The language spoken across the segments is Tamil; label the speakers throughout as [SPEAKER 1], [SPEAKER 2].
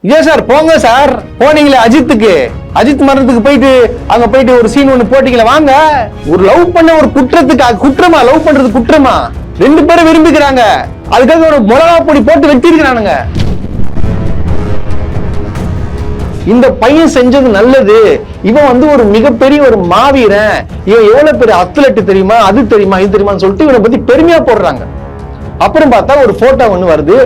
[SPEAKER 1] ஏன் சார் போங்க சார், போனீங்களே அஜித்துக்கு, அஜித் மரணத்துக்கு போயிட்டு அங்க போயிட்டு ஒரு சீன் ஒண்ணு போட்டீங்களா, வாங்க. ஒரு லவ் பண்ண ஒரு குற்றத்துக்கு குற்றமா, லவ் பண்றது குற்றமா? ரெண்டு பேரும் விரும்பிக்கிறாங்க, அதுக்காக ஒரு மிளகா பொடி போட்டு வெட்டிருக்கிறானுங்க. இந்த பையன் செஞ்சது நல்லது, இவன் வந்து ஒரு மிகப்பெரிய ஒரு மாவீரன், இவன் எவ்வளவு பெரிய அத்லெட் தெரியுமா, அது தெரியுமா, இது தெரியுமான்னு சொல்லிட்டு இவனை பத்தி பெருமையா போடுறாங்க. அப்புறம் பார்த்தா ஒரு போட்டோ ஒண்ணு வருது.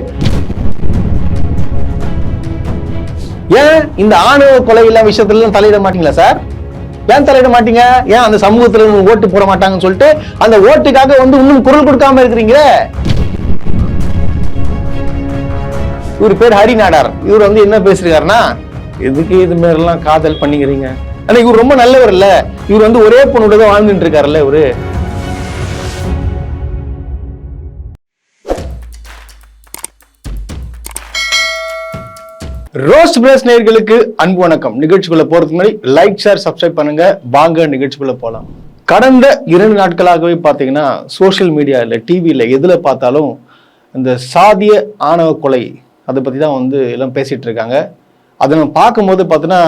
[SPEAKER 1] ஏன் இந்த ஆணவ கொலை எல்லாம் விஷயத்துல தலையிட மாட்டீங்களா சார்? ஏன் தலையிட மாட்டீங்க? ஏன் அந்த சமூகத்துல ஓட்டு போட மாட்டாங்கன்னு சொல்லிட்டு அந்த ஓட்டுக்காக வந்து இன்னும் குரல் கொடுக்காம இருக்கிறீங்க? இவர் பேர் ஹரி நாடார். இவர் வந்து என்ன பேசுறாருன்னா, எதுக்கு இது மாதிரி எல்லாம் காதல் பண்ணிக்கிறீங்க? ஆனா இவர் ரொம்ப நல்லவர் இல்ல, இவர் வந்து ஒரே பொண்ணோட தான் வாழ்ந்துட்டு இருக்காருல்ல இவரு. ரோஸ்ட் பிரஸ் நேயர்களுக்கு அன்பு வணக்கம். நிகழ்ச்சிக்குள்ள போறதுக்கு முன்னாடி லைக், ஷேர், சப்ஸ்கிரைப் பண்ணுங்க. வாங்க நிகழ்ச்சிக்குள்ள போலாம். கடந்த 2 நாட்களாகவே பாத்தீங்கன்னா சோசியல் மீடியால, டிவியில எதுல பார்த்தாலும் இந்த சாதிய ஆணவ கொலை அதை பத்தி தான் வந்து எல்லாம் பேசிட்டு இருக்காங்க. அதை நம்ம பார்க்கும்போது பார்த்தீங்கன்னா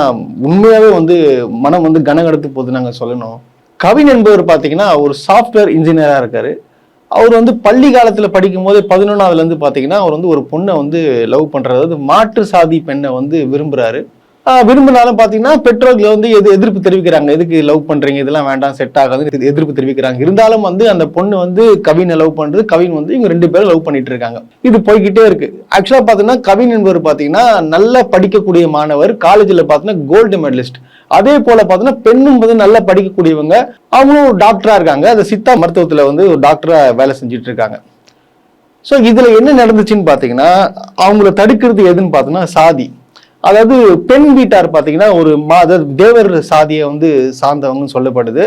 [SPEAKER 1] உண்மையாவே வந்து மனம் வந்து கனகடத்து போகுது நாங்க சொல்லணும். கவின் என்பவர் பார்த்தீங்கன்னா ஒரு சாஃப்ட்வேர் இன்ஜினியரா இருக்காரு. அவர் வந்து பள்ளி காலத்துல படிக்கும் போது 11ஆவதுல இருந்து பாத்தீங்கன்னா அவர் வந்து ஒரு பொண்ணை வந்து லவ் பண்றது, மாற்று சாதி பெண்ணை வந்து விரும்புறாரு. விரும்பினாலும் பாத்தீங்கன்னா பெற்றோர்கள் வந்து எதிர்ப்பு தெரிவிக்கிறாங்க, எதுக்கு லவ் பண்றீங்க, இதெல்லாம் வேண்டாம், செட் ஆகாது, எதிர்ப்பு தெரிவிக்கிறாங்க. இருந்தாலும் வந்து அந்த பொண்ணு வந்து கவினை லவ் பண்றது, கவின் வந்து இவங்க 2 பேரும் லவ் பண்ணிட்டு இருக்காங்க. இது போய்கிட்டே இருக்கு. ஆக்சுவலா பாத்தீங்கன்னா கவின் என்பவர் பாத்தீங்கன்னா நல்லா படிக்கக்கூடிய மாணவர், காலேஜ்ல பாத்தீங்கன்னா கோல்டு மெடலிஸ்ட். அதே போல பாத்தீங்கன்னா பெண்ணும் வந்து நல்லா படிக்கக்கூடியவங்க, அவங்களும் ஒரு டாக்டரா இருக்காங்க. அந்த சித்தா மருத்துவத்துல வந்து ஒரு டாக்டரா வேலை செஞ்சுட்டு இருக்காங்க. சோ இதுல என்ன நடந்துச்சுன்னு பாத்தீங்கன்னா, அவங்கள தடுக்கிறது எதுன்னு பாத்தீங்கன்னா சாதி. அதாவது பெண் வீட்டார் பாத்தீங்கன்னா ஒரு தேவர் சாதியை வந்து சார்ந்தவங்கன்னு சொல்லப்படுது.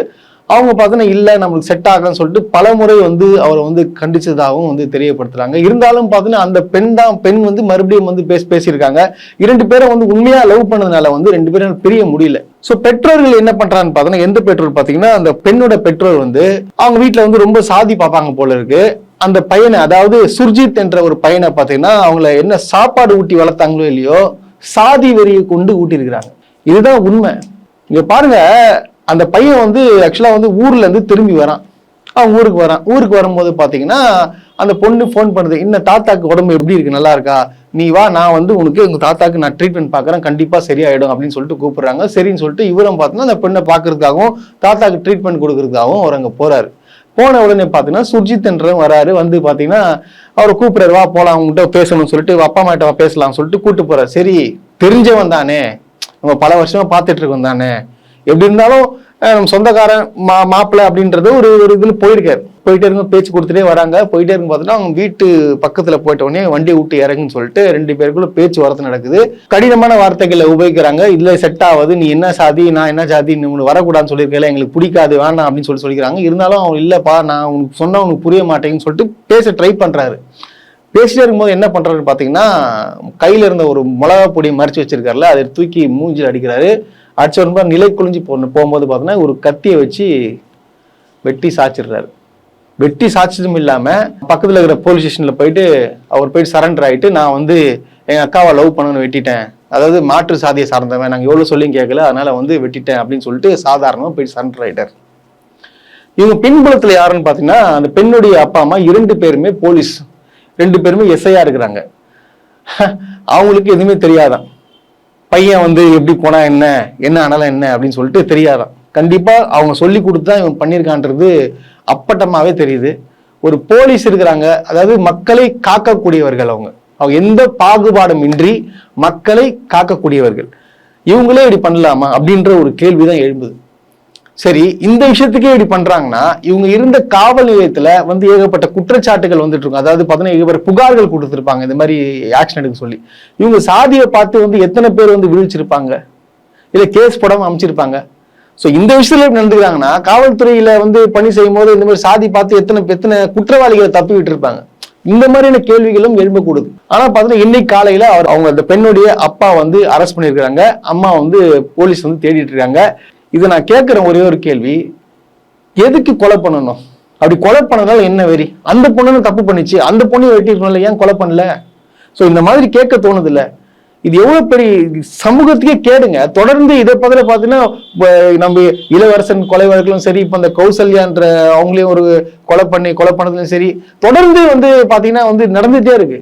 [SPEAKER 1] அவங்க பார்த்தீங்கன்னா இல்லை நம்மளுக்கு செட் ஆகலன்னு சொல்லிட்டு பல முறை வந்து அவரை வந்து கண்டிச்சதாகவும் வந்து தெரியப்படுத்துறாங்க. இருந்தாலும் பார்த்தீங்கன்னா அந்த பெண் வந்து மறுபடியும் வந்து பேசியிருக்காங்க. 2 பேரும் வந்து உண்மையா லவ் பண்ணதுனால வந்து 2 பேரும் பிரிய முடியல. ஸோ பெற்றோர்கள் என்ன பண்றான்னு பார்த்தீங்கன்னா, எந்த பெற்றோர் பார்த்தீங்கன்னா அந்த பெண்ணோட பெற்றோர் வந்து அவங்க வீட்டில் வந்து ரொம்ப சாதி பார்ப்பாங்க போல இருக்கு. அந்த பையனை, அதாவது சுர்ஜித் என்ற ஒரு பையனை பார்த்தீங்கன்னா அவங்கள என்ன சாப்பாடு ஊட்டி வளர்த்தாங்களோ இல்லையோ, சாதி வெறியை கொண்டு ஊட்டி இருக்கிறாங்க. இதுதான் உண்மை. இங்க பாருங்க, அந்த பையன் வந்து ஆக்சுவலா வந்து ஊர்ல இருந்து திரும்பி வரான். அவன் ஊருக்கு வரும்போது பாத்தீங்கன்னா அந்த பொண்ணு போன் பண்ணுது, இன்னும் தாத்தாக்கு உடம்பு எப்படி இருக்கு, நல்லா இருக்கா, நீ வா, நான் வந்து உனக்கு உங்க தாத்தாக்கு நான் ட்ரீட்மெண்ட் பாக்குறேன், கண்டிப்பா சரியாயிடும் அப்படின்னு சொல்லிட்டு கூப்பிடுறாங்க. சரின்னு சொல்லிட்டு இவரும் பார்த்தீங்கன்னா அந்த பெண்ணை பாக்குறதுக்காகவும் தாத்தாக்கு ட்ரீட்மெண்ட் கொடுக்கறதுக்காகவும் அவர் அங்க போறாரு. போன உடனே பாத்தீங்கன்னா சுர்ஜித் என்றவன் வராரு. வந்து பாத்தீங்கன்னா அவரை கூப்பிடுறாரு, வா போலாம், அவங்ககிட்ட பேசணும்னு சொல்லிட்டு அப்பா அம்மா கிட்ட பேசலாம்னு சொல்லிட்டு கூட்டு போறாரு. சரி, தெரிஞ்சவன் தானே, நம்ம பல வருஷமா பார்த்துட்டு இருக்கோம் தானே, எப்படி இருந்தாலும் நம்ம சொந்தக்காரன் மாப்பிள்ளை அப்படின்றது ஒரு இதுல போயிட்டே இருக்க, பேச்சு கொடுத்துட்டே வராங்க. போயிட்டே இருக்கும் பார்த்தீங்கன்னா அவங்க வீட்டு பக்கத்துல போயிட்ட உடனே வண்டியை விட்டு இறங்குன்னு சொல்லிட்டு 2 பேருக்குள்ள பேச்சு வார்த்தை நடக்குது. கடினமான வார்த்தைகளை உபயோகிக்கிறாங்க. இதுல செட் ஆகாது, நீ என்ன சாதி, நான் என்ன சாதி, நீ வரக்கூடாதுன்னு சொல்லியிருக்கல, எங்களுக்கு பிடிக்காது, வேணாம் அப்படின்னு சொல்லிக்கிறாங்க. இருந்தாலும் அவங்க இல்லப்பா, நான் உனக்கு சொன்னா உனக்கு புரிய மாட்டேங்குன்னு சொல்லிட்டு பேச ட்ரை பண்றாரு. பேசிட்டே இருக்கும்போது என்ன பண்றாரு பாத்தீங்கன்னா, கையில இருந்த ஒரு மிளகா பொடி மறைச்சு வச்சிருக்காருல, அதை தூக்கி மூஞ்சில் அடிக்கிறாரு. அடிச்ச ரொம்ப நிலை குளிஞ்சு போகும்போது பார்த்தீங்கன்னா ஒரு கத்தியை வச்சு வெட்டி சாய்ச்சிடுறாரு. வெட்டி சாய்ச்சதும் இல்லாம பக்கத்துல இருக்கிற போலீஸ் ஸ்டேஷன்ல போயிட்டு அவர் போயிட்டு சரண்டர் ஆயிட்டு, நான் வந்து எங்க அக்காவை லவ் பண்ணணும்னு வெட்டிட்டேன், அதாவது மாற்று சாதியை சார்ந்தவன், நாங்க எவ்வளவு சொல்லியும் கேட்கல, அதனால வந்து வெட்டிட்டேன் அப்படின்னு சொல்லிட்டு சாதாரணமா போயிட்டு சரண்டர் ஆயிட்டார். இவங்க பின்புலத்துல யாருன்னு பாத்தீங்கன்னா அந்த பெண்ணுடைய அப்பா அம்மா 2 பேருமே போலீஸ், 2 பேருமே எஸ்ஐயா இருக்கிறாங்க. அவங்களுக்கு எதுவுமே தெரியாதான், பையன் வந்து எப்படி போனா என்ன ஆனாலும் என்ன அப்படின்னு சொல்லிட்டு தெரியாதான். கண்டிப்பா அவங்க சொல்லி கொடுத்துதான் இவன் பண்ணியிருக்கான்றது அப்பட்டமாவே தெரியுது. ஒரு போலீஸ் இருக்கிறாங்க, அதாவது மக்களை காக்கக்கூடியவர்கள், அவங்க எந்த பாகுபாடும் இன்றி மக்களை காக்கக்கூடியவர்கள். இவங்களே இப்படி பண்ணலாமா அப்படின்ற ஒரு கேள்விதான் எழும்புது. சரி, இந்த விஷயத்துக்கே இப்படி பண்றாங்கன்னா இவங்க இருந்த காவல் நிலையத்துல வந்து ஏகப்பட்ட குற்றச்சாட்டுகள் வந்துட்டு இருக்கும். அதாவது பார்த்தீங்கன்னா ஏகப்பட்ட புகார்கள் கொடுத்துருப்பாங்க இந்த மாதிரி ஆக்ஷன் எடுக்க சொல்லி. இவங்க சாதியை பார்த்து வந்து எத்தனை பேர் வந்து விழிச்சிருப்பாங்க, இல்ல கேஸ் போடாம அமைச்சிருப்பாங்க. ஸோ இந்த விஷயத்துல எப்படி நடந்துக்கிறாங்கன்னா, காவல்துறையில வந்து பணி செய்யும் போது இந்த மாதிரி சாதி பார்த்து எத்தனை குற்றவாளிகளை தப்பி விட்டு இருப்பாங்க. இந்த மாதிரியான கேள்விகளும் எழும்பக்கூடுது. ஆனா பாத்தீங்கன்னா இன்னைக்கு காலையில அவங்க அந்த பெண்ணுடைய அப்பா வந்து அரெஸ்ட் பண்ணியிருக்கிறாங்க, அம்மா வந்து போலீஸ் வந்து தேடிட்டு இருக்காங்க. இதை நான் கேட்கிற ஒரே ஒரு கேள்வி, எதுக்கு கொலை பண்ணணும்? அப்படி கொலை பண்ணதால என்ன வெறி? அந்த பொண்ணு தப்பு பண்ணிச்சு, அந்த பொண்ணு வெட்டிருக்கணும்ல, ஏன் கொலை பண்ணல? சோ இந்த மாதிரி கேட்க தோணுது இல்ல. இது எவ்வளவு பெரிய சமூகத்துக்கே கேடுங்க. தொடர்ந்து இதை பதில பாத்தீங்கன்னா நம்ம இளவரசன் கொலை வழக்கிலும் சரி, இப்ப இந்த கௌசல்யான்ற அவங்களையும் ஒரு கொலை பண்ணதுலயும் சரி, தொடர்ந்து பாத்தீங்கன்னா நடந்துட்டே இருக்கு.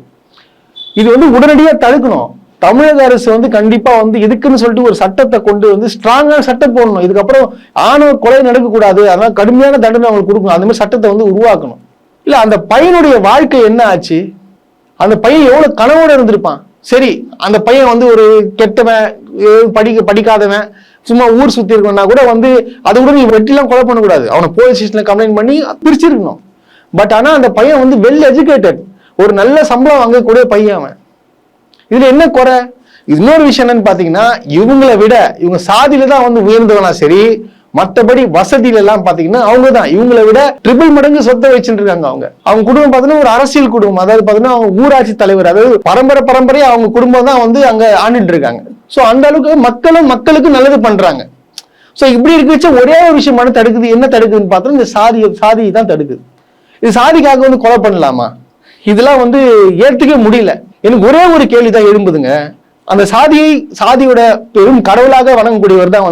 [SPEAKER 1] இது உடனடியா தடுக்கணும். தமிழக அரசு கண்டிப்பா இதுக்குன்னு சொல்லிட்டு ஒரு சட்டத்தை கொண்டு ஸ்ட்ராங்கான சட்டம் போடணும். இதுக்கப்புறம் ஆணவ கொலை நடக்கக்கூடாது, அதனால கடுமையான தண்டனை அவங்களுக்கு கொடுக்கணும். அந்த மாதிரி சட்டத்தை உருவாக்கணும். இல்ல அந்த பையனுடைய வாழ்க்கை என்ன ஆச்சு? அந்த பையன் எவ்வளவு கனவோட இருந்திருப்பான். சரி, அந்த பையன் ஒரு கெட்டவன், படிக்காதவன், சும்மா ஊர் சுத்தி இருக்கணும்னா கூட அதை கூட நீ வெட்டிலாம் கொலை பண்ணக்கூடாது. அவனை போலீஸ் ஸ்டேஷன்ல கம்ப்ளைண்ட் பண்ணி பிரிச்சிருக்கணும். பட் ஆனா அந்த பையன் வெல் எஜுகேட்டட், ஒரு நல்ல சம்பளம் வாங்கக்கூடிய பையன் அவன். இதுல என்ன குறை? இன்னொரு விஷயம் என்னன்னு பாத்தீங்கன்னா, இவங்களை விட இவங்க சாதியில தான் உயர்ந்தவனா சரி, மற்றபடி வசதியில எல்லாம் பாத்தீங்கன்னா அவங்க தான் இவங்களை விட ட்ரிபிள் மடங்கு சொத்தை வச்சுட்டு இருக்காங்க. அவங்க குடும்பம் பாத்தீங்கன்னா ஒரு அரசியல் குடும்பம். அதாவது பாத்தீங்கன்னா அவங்க ஊராட்சி தலைவர், அதாவது பரம்பரையா அவங்க குடும்பம் தான் அங்க ஆண்டுட்டு இருக்காங்க. சோ அந்த அளவுக்கு மக்களுக்கு நல்லது பண்றாங்க. சோ இப்படி இருக்க ஒரே ஒரு விஷயம் தடுக்குது. என்ன தடுக்குதுன்னு பார்த்தோம், இந்த சாதியை தான் தடுக்குது. இது சாதிக்காக கொலை பண்ணலாமா? இதெல்லாம் ஏத்துக்க முடியல. எனக்கு ஒரே ஒரு கேள்விதான் எழும்புதுங்க. அந்த சாதியோட பெரும் கடவுளாக வணங்கக்கூடியவர் தான்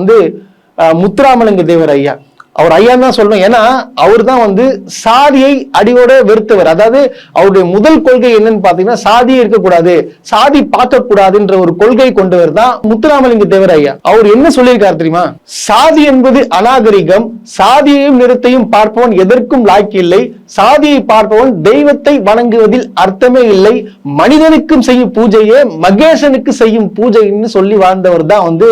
[SPEAKER 1] முத்துராமலிங்க தேவர் ஐயா. அவர் ஐயா தான் சொல்லணும். ஏன்னா அவர் தான் சாதியை அடியோட வெறுத்தவர். அதாவது அவருடைய முதல் கொள்கை என்னன்னு பாத்தீங்கன்னா, சாதியே இருக்கக்கூடாது, சாதி பார்க்கக்கூடாதுன்ற ஒரு கொள்கை கொண்டவர் தான் முத்துராமலிங்க தேவர் ஐயா. அவர் என்ன சொல்லியிருக்காரு தெரியுமா? சாதி என்பது அநாகரிகம், சாதியையும் நிறத்தையும் பார்ப்பவன் எதற்கும் லாய்க்கு இல்லை, சாதியை பார்ப்பவன் தெய்வத்தை வணங்குவதில் அர்த்தமே இல்லை, மனிதனுக்கும் செய்யும் பூஜையே மகேசனுக்கு செய்யும் பூஜைன்னு சொல்லி வாழ்ந்தவர் தான்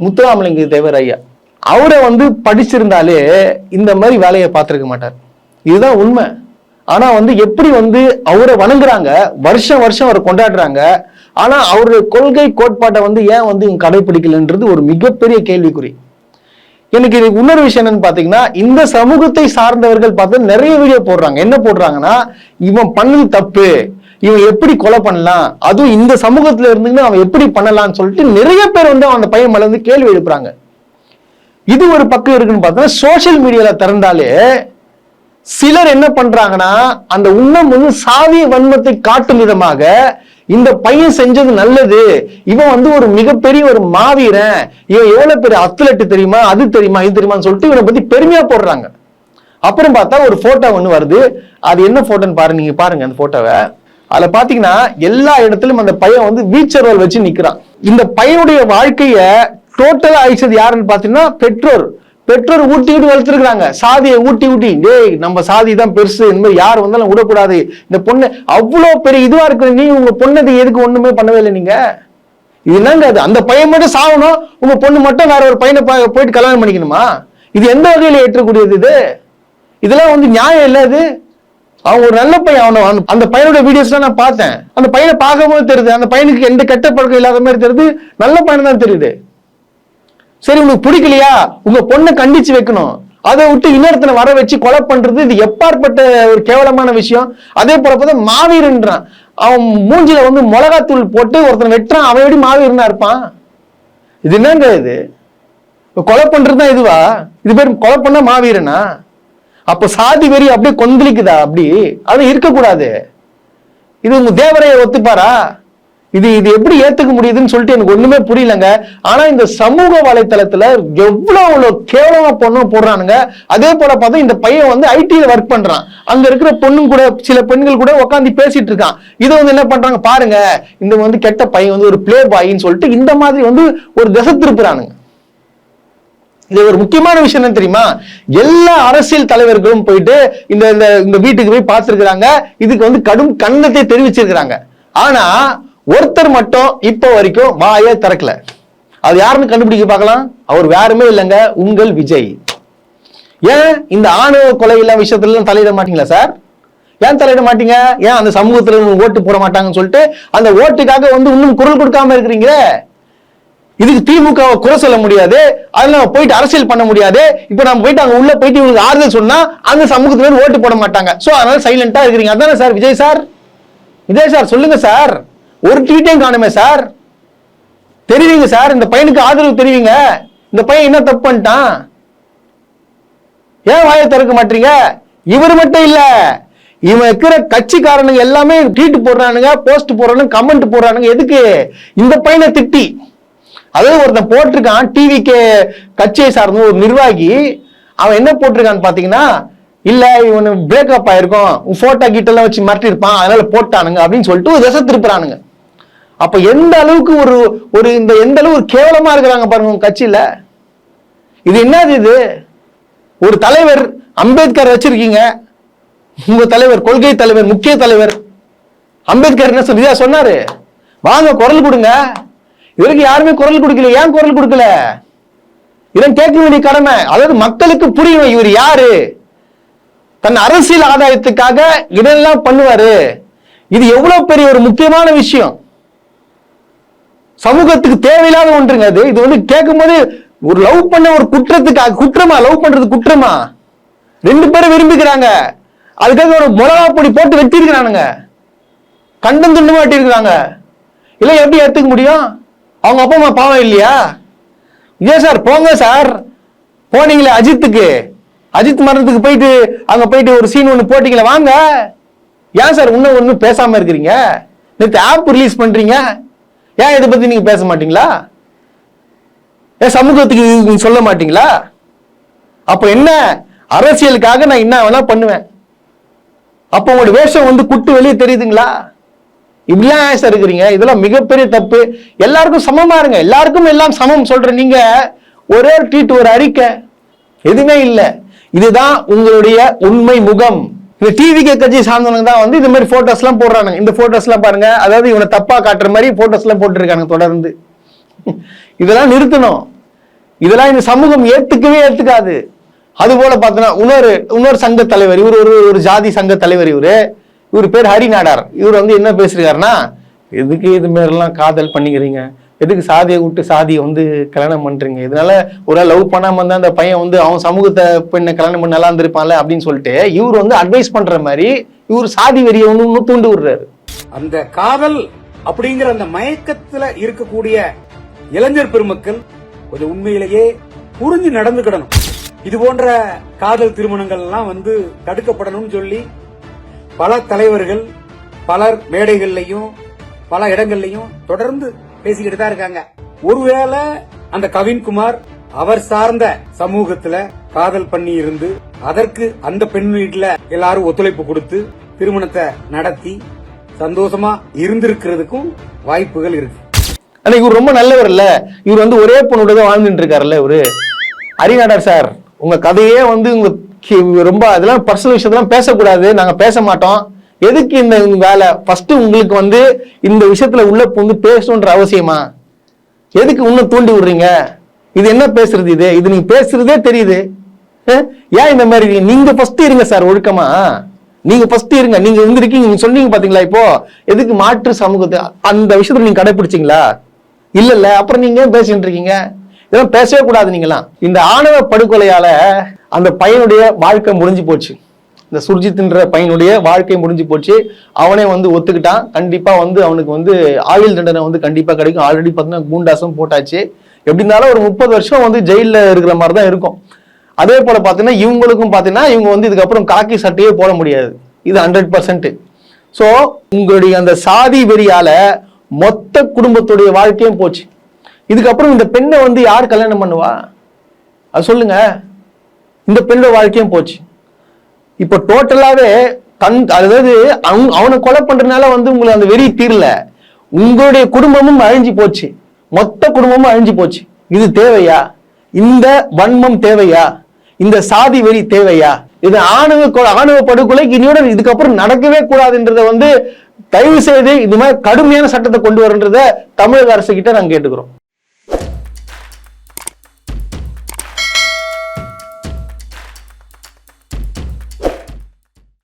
[SPEAKER 1] முத்துராமலிங்க தேவர் ஐயா. அவரை படிச்சிருந்தாலே இந்த மாதிரி வேலையை பார்த்திருக்க மாட்டார். இதுதான் உண்மை. ஆனா எப்படி அவரை வணங்குறாங்க, வருஷம் அவரை கொண்டாடுறாங்க. ஆனா அவருடைய கொள்கை கோட்பாட்டை ஏன் கடைபிடிக்கலன்றது ஒரு மிகப்பெரிய கேள்விக்குறி. எனக்கு இது இன்னொரு விஷயம் என்னன்னு பாத்தீங்கன்னா, இந்த சமூகத்தை சார்ந்தவர்கள் பார்த்து நிறைய வீடியோ போடுறாங்க. என்ன போடுறாங்கன்னா, இவன் பண்ணது தப்பு, இவன் எப்படி கொலை பண்ணலாம், அதுவும் இந்த சமூகத்துல இருந்துன்னு அவன் எப்படி பண்ணலாம்னு சொல்லிட்டு நிறைய பேர் அந்த பையன் மேல கேள்வி எழுப்புறாங்க. இது ஒரு பக்கம் இருக்குன்னு பார்த்தா, சோசியல் மீடியால திறந்தாலே சிலர் என்ன பண்றாங்கன்னா, அந்த உண்மை சாதிய வன்மத்தை காட்டும் விதமாக இந்த பையன் செஞ்சது நல்லது, இவன் ஒரு மிகப்பெரிய ஒரு மாவீரன், இவன் எவ்வளவு பெரிய அத்லெட் தெரியுமா, அது தெரியுமா, இது தெரியுமான்னு சொல்லிட்டு இவனை பத்தி பெருமையா போடுறாங்க. அப்புறம் பார்த்தா ஒரு போட்டோ வருது. அது என்ன போட்டோன்னு பாருங்க, நீங்க பாருங்க அந்த போட்டோவை. அதுல பாத்தீங்கன்னா எல்லா இடத்திலும் அந்த பையன் வீச்சர் ரோல் வச்சு நிக்கிறான். இந்த பையனுடைய வாழ்க்கைய டோட்டலா அழிச்சது யாருன்னு பாத்தீங்கன்னா பெற்றோர் ஊட்டி வளர்த்துருக்காங்க. சாதியை ஊட்டி டேய் நம்ம சாதி தான் பெருசு, இந்த மாதிரி யார் வந்தாலும் விடக்கூடாது, இந்த பொண்ணு அவ்வளவு பெரிய இதுவா இருக்கு, நீ உங்க பொண்ணு எதுக்கு ஒண்ணுமே பண்ணவே இல்லை நீங்க, இது என்னங்க அது? அந்த பையன் மட்டும் சாகணும், உங்க பொண்ணு மட்டும் வேற ஒரு பையனை போயிட்டு கல்யாணம் பண்ணிக்கணுமா? இது எந்த வகையில ஏற்றக்கூடியது? இதெல்லாம் நியாயம் இல்ல. இது அவன் ஒரு நல்ல பையன். அவனை அந்த பையனோட வீடியோஸ்லாம் நான் பார்த்தேன். அந்த பையனை பார்க்கும்போது தெரியுது அந்த பையனுக்கு எந்த கெட்ட பழக்கம் இல்லாத மாதிரி தெரியுது, நல்ல பையன் தான் தெரியுது. சரி, உங்களுக்கு பிடிக்கலையா, உங்க பொண்ணை கண்டிச்சு வைக்கணும், அதை விட்டு இன்னொருத்தனை வர வச்சு கொலை பண்றது இது எப்பாற்பட்ட ஒரு கேவலமான விஷயம். அதே போல மாவீரன்றான், அவன் மூஞ்சில மிளகாத்தூள் போட்டு ஒருத்தனை வெட்டுறான், அவன் எப்படி மாவீரனா இருப்பான்? இது என்னங்க இது? கொலை பண்றதுதான் இதுவா? இது பேர் கொலை பண்ண மாவீரனா? அப்ப சாதி வெறி அப்படியே கொந்தளிக்குதா? அப்படி அது இருக்கக்கூடாது. இது உங்க தேவரையை ஒத்துப்பாரா? இது எப்படி ஏத்துக்க முடியுதுன்னு சொல்லிட்டு எனக்கு ஒண்ணுமே புரியலங்க. ஆனா இந்த சமூக வலைத்தளத்துல எவ்வளவு கேவலமா போடுறானுங்க. அதே போல பார்த்தா இந்த பையன் ஐடில ஒர்க் பண்றான். அங்க இருக்கிற பொண்ணும் கூட, சில பெண்கள் கூட உட்காந்து பேசிட்டு இருக்கான். இதை என்ன பண்றாங்க பாருங்க, இந்த கெட்ட பையன் ஒரு பிளே பாயின்னு சொல்லிட்டு இந்த மாதிரி ஒரு திசை திருப்புறானுங்க. இது ஒரு முக்கியமான விஷயம் என்ன தெரியுமா? எல்லா அரசியல் தலைவர்களும் போயிட்டு இந்த வீட்டுக்கு போய் பார்த்திருக்கிறாங்க. இதுக்கு கடும் கண்டனத்தை தெரிவிச்சிருக்கிறாங்க. ஆனா ஒருத்தர் மட்டும் இப்ப வரைக்கும் வாயை திறக்கல. அது யாருன்னு கண்டுபிடிக்க பார்க்கலாம். அவர் வேறுமே இல்லைங்க, உங்கள் விஜய். ஏன் இந்த ஆணவ கொலை எல்லாம் விஷயத்துல தலையிட மாட்டீங்களா சார்? ஏன் தலையிட மாட்டீங்க? ஏன் அந்த சமூகத்துல ஓட்டு போட மாட்டாங்கன்னு சொல்லிட்டு அந்த ஓட்டுக்காக இன்னும் குரல் கொடுக்காம இருக்கிறீங்க? இதுக்கு திமுகவை குறை சொல்ல முடியாது, அதனால போயிட்டு அரசியல் பண்ண முடியாது. இப்ப நம்ம போயிட்டு அங்க உள்ள போயிட்டு இவங்களுக்கு ஆறுதல் சொன்னா அந்த சமூகத்துல ஓட்டு போட மாட்டாங்க. சோ அதனால சைலண்டா இருக்கிறீங்க. அதானே sir Vijay sir? Vijay sir சொல்லுங்க சார். ஒரு ட்வீட்டையும் காணுமே சார். தெரிவிங்க சார், இந்த பையனுக்கு ஆதரவு தெரிவிங்க. இந்த பையன் என்ன தப்பு பண்ணிட்டான்? ஏன் வாயை திறக்க மாட்டீங்க? இவர் மட்டும் இல்ல, இவன் இருக்கிற கட்சிக்காரனுங்க எல்லாமே ட்வீட் போடுறானுங்க, போஸ்ட் போடுறானுங்க, கமெண்ட் போடுறானுங்க. எதுக்கு? இந்த பையனை திட்டி. அதாவது ஒருத்தன் போட்டிருக்கான், டிவிக்கு கட்சியை சார்ந்த ஒரு நிர்வாகி, அவன் என்ன போட்டிருக்கான்னு பாத்தீங்கன்னா, இல்ல இவனு பிரேக்கப் ஆயிருக்கும், போட்டோ கிட்ட எல்லாம் வச்சு மிரட்டிருப்பான், அதனால போட்டானுங்க அப்படின்னு சொல்லிட்டு ஒரு திசை திருப்புறானுங்க. அப்ப எந்த அளவுக்கு ஒரு இந்த எந்த அளவு ஒரு கேவலமா இருக்கிறாங்க பாருங்க உங்க கட்சியில. இது என்னது? இது ஒரு தலைவர் அம்பேத்கர் வச்சிருக்கீங்க, உங்க தலைவர், கொள்கை தலைவர், முக்கிய தலைவர் அம்பேத்கர் என்ன சொல்லியா சொன்னாரு? வாங்க குரல் கொடுங்க. இதற்கு யாருமே குரல் கொடுக்கல. ஏன் குரல் கொடுக்கல? இதன் கேட்க வேண்டிய கடமை. அதாவது மக்களுக்கு புரியும் இவர் யாரு, தன் அரசியல் ஆதாயத்துக்காக இதெல்லாம் பண்ணுவாரு. இது எவ்வளவு பெரிய ஒரு முக்கியமான விஷயம், சமூகத்துக்கு தேவையில்லாத ஒன்றுங்க அது. இது வந்து கேட்கும் போது ஒரு லவ் பண்ண ஒரு குற்றத்துக்காக, குற்றமா? லவ் பண்றது குற்றமா? 2 பேரும் விரும்பிக்கிறாங்க, அதுக்காக ஒரு மிளகா பொடி போட்டு வெட்டி இருக்கிறானுங்க, கண்டம் துண்டமா வெட்டி இருக்கிறாங்க. இல்ல எப்படி ஏத்துக்க முடியும்? அவங்க அப்பா அம்மா பாவம் இல்லையா? ஏன் சார் போங்க சார், போனீங்களே அஜித் மரணத்துக்கு போயிட்டு அங்க போயிட்டு ஒரு சீன் ஒண்ணு போட்டீங்களே, வாங்க. ஏன் சார் ஒன்னும் பேசாம இருக்கிறீங்க? நேற்று ஆப் ரிலீஸ் பண்றீங்க, ஏன் இதை பத்தி நீங்க பேச மாட்டீங்களா? ஏன் சமூகத்துக்கு நீங்க சொல்ல மாட்டீங்களா? அப்ப என்ன, அரசியலுக்காக நான் என்ன வேணா பண்ணுவேன். அப்ப உங்களோட வேஷம் வந்து குட்டு வெளியே தெரியுதுங்களா? இப்படிலாம் ஏன் சார் இருக்கிறீங்க? இதெல்லாம் மிகப்பெரிய தப்பு. எல்லாருக்கும் சமமா இருங்க, எல்லாருக்கும் எல்லாம் சமம் சொல்ற நீங்க ஒரே ட்வீட், ஒரு அறிக்கை, எதுவுமே இல்லை. இதுதான் உங்களுடைய உண்மை முகம். இந்த டிவிகே கட்சி சார்ந்தவங்க தான் வந்து இந்த மாதிரி போட்டோஸ் எல்லாம் போடுறாங்க. இந்த போட்டோஸ் எல்லாம் பாருங்க, அதாவது இவனை தப்பா காட்டுற மாதிரி போட்டோஸ் எல்லாம் போட்டுருக்காங்க தொடர்ந்து. இதெல்லாம் நிறுத்தணும். இதெல்லாம் இந்த சமூகம் ஏத்துக்காது. அது போல பார்த்தோன்னா இன்னொரு சங்க தலைவர், இவர் ஒரு ஜாதி சங்க தலைவர், இவர் பேர் ஹரி நாடார். இவர் வந்து என்ன பேசிருக்காருன்னா, எதுக்கு இது மாதிரிலாம் காதல் பண்ணிக்கிறீங்க, எதுக்கு சாதியை விட்டு சாதியை வந்து கல்யாணம் பண்றீங்க, இதனால ஒரு லவ் பண்ணாம இருந்தா அந்த பையன் வந்து அவன் சமூகத்தை பெண்ணை கல்யாணம் பண்ண நல்லா இருந்திருப்பான்ல அப்படின்னு சொல்லிட்டு இவர் வந்து அட்வைஸ் பண்ற மாதிரி இவர் சாதி வெறியை ஒண்ணு தூண்டு விடுறாரு.
[SPEAKER 2] அந்த காதல் அப்படிங்கிற அந்த மயக்கத்துல இருக்கக்கூடிய இளைஞர் பெருமக்கள் கொஞ்சம் உண்மையிலேயே புரிஞ்சு நடந்துக்கிடணும். இது போன்ற காதல் திருமணங்கள் எல்லாம் வந்து தடுக்கப்படணும்னு சொல்லி பல தலைவர்கள் பலர் மேடைகள்லையும் பல இடங்கள்லையும் தொடர்ந்து பேசிக்கிட்டு தான் இருக்காங்க. ஒருவேளை அந்த கவின்குமார் அவர் சார்ந்த சமூகத்துல காதல் பண்ணி இருந்து அதற்கு அந்த பெண் வீட்டுல எல்லாரும் ஒத்துழைப்பு கொடுத்து திருமணத்தை நடத்தி சந்தோஷமா இருந்திருக்கிறதுக்கும் வாய்ப்புகள் இருக்கு.
[SPEAKER 1] ஆனா இவர் ரொம்ப நல்லவர் இல்ல, இவர் வந்து ஒரே பொண்ணோட தான் வாழ்ந்துட்டு இருக்காருல்ல. இவரு ஹரிநாடார் சார், உங்க கதையே வந்து உங்க ரொம்ப அதெல்லாம் பர்சனல் விஷயத்தெல்லாம் பேசக்கூடாது, நாங்க பேச மாட்டோம். எதுக்கு இந்த வேலை? ஃபர்ஸ்ட் உங்களுக்கு வந்து இந்த விஷயத்துல உள்ள வந்து பேசணுன்ற அவசியமா? எதுக்கு இன்னும் தூண்டி விடுறீங்க? இது என்ன பேசுறது? இது நீங்க பேசுறதே தெரியுது. ஏன் இந்த மாதிரி? நீங்க ஃபர்ஸ்ட் இருங்க சார், ஒழுக்கமா நீங்க ஃபர்ஸ்ட் இருங்க. நீங்க இருக்கீங்க, நீங்க சொன்னீங்க பாத்தீங்களா, இப்போ எதுக்கு மாற்று சமூகத்தை அந்த விஷயத்துல நீங்க கடைபிடிச்சீங்களா? இல்ல, அப்புறம் நீங்க பேசிட்டு இருக்கீங்க. இதெல்லாம் பேசவே கூடாது நீங்களாம். இந்த ஆணவ படுகொலையால அந்த பையனுடைய வாழ்க்கை முடிஞ்சு போச்சு. இந்த சுர்ஜித்ன்ற பையனுடைய வாழ்க்கை முடிஞ்சு போச்சு. அவனே வந்து ஒத்துக்கிட்டான். கண்டிப்பா வந்து அவனுக்கு வந்து ஆயுள் தண்டனை வந்து கண்டிப்பா கிடைக்கும். ஆல்ரெடி பாத்தீங்கன்னா கூண்டாசம் போட்டாச்சு. எப்படி இருந்தாலும் ஒரு 30 வருஷம் வந்து ஜெயில இருக்கிற மாதிரி தான் இருக்கும். அதே போல பாத்தீங்கன்னா இவங்களுக்கும் பாத்தீங்கன்னா இவங்க வந்து இதுக்கப்புறம் காக்கி சட்டையே போட முடியாது. இது 100%. சோ உங்களுடைய அந்த சாதி வெறியால மொத்த குடும்பத்துடைய வாழ்க்கையும் போச்சு. இதுக்கப்புறம் இந்த பெண்ணை வந்து யார் கல்யாணம் பண்ணுவா? அது சொல்லுங்க. இந்த பெண்ணோட வாழ்க்கையும் போச்சு. இப்ப டோட்டலாவே அதாவது அவனை கொலை பண்றதுனால வந்து உங்களுக்கு அந்த வெறி தீரல, உங்களுடைய குடும்பமும் அழிஞ்சு போச்சு, மொத்த குடும்பமும் அழிஞ்சு போச்சு. இது தேவையா? இந்த வன்மம் தேவையா? இந்த சாதி வெறி தேவையா? இது ஆணவ படுகொலைக்கு இனியோட இதுக்கப்புறம் நடக்கவே கூடாதுன்றத வந்து தயவு செய்து இது மாதிரி கடுமையான சட்டத்தை கொண்டு வரன்றத தமிழக அரசு கிட்ட நாங்க கேட்டுக்கிறோம்.